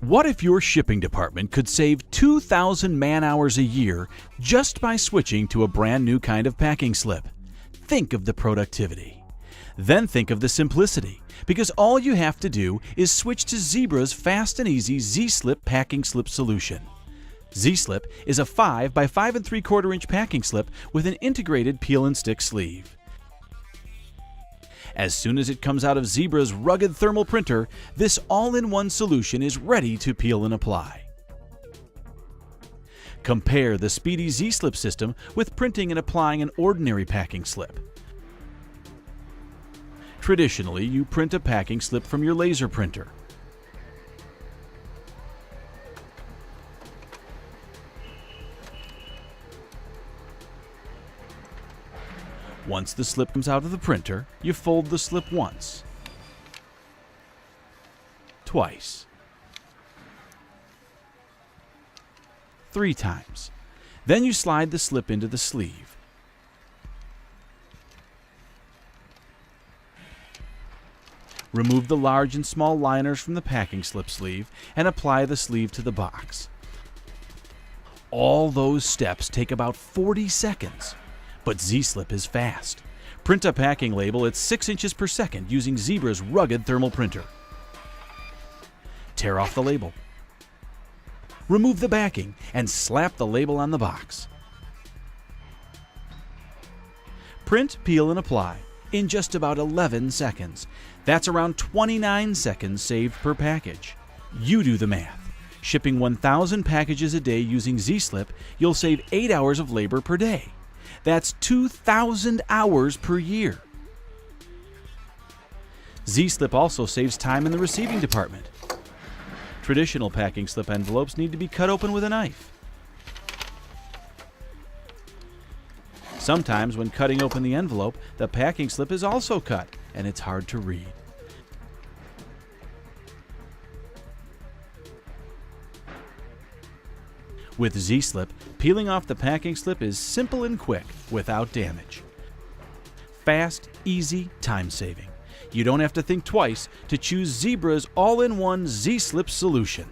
What if your shipping department could save 2,000 man-hours a year just by switching to a brand new kind of packing slip? Think of the productivity. Then think of the simplicity, because all you have to do is switch to Zebra's fast and easy Z-Slip packing slip solution. Z-Slip is a 5 by 5 3/4 inch packing slip with an integrated peel and stick sleeve. As soon as it comes out of Zebra's rugged thermal printer, this all-in-one solution is ready to peel and apply. Compare the speedy Z-Slip system with printing and applying an ordinary packing slip. Traditionally, you print a packing slip from your laser printer. Once the slip comes out of the printer, you fold the slip once, twice, 3 times. Then you slide the slip into the sleeve. Remove the large and small liners from the packing slip sleeve and apply the sleeve to the box. All those steps take about 40 seconds. But Z-Slip is fast. Print a packing label at 6 inches per second using Zebra's rugged thermal printer. Tear off the label. Remove the backing and slap the label on the box. Print, peel, and apply in just about 11 seconds. That's around 29 seconds saved per package. You do the math. Shipping 1,000 packages a day using Z-Slip, you'll save 8 hours of labor per day. That's 2,000 hours per year. Z-Slip also saves time in the receiving department. Traditional packing slip envelopes need to be cut open with a knife. Sometimes when cutting open the envelope, the packing slip is also cut, and it's hard to read. With Z-Slip, peeling off the packing slip is simple and quick, without damage. Fast, easy, time-saving. You don't have to think twice to choose Zebra's all-in-one Z-Slip solution.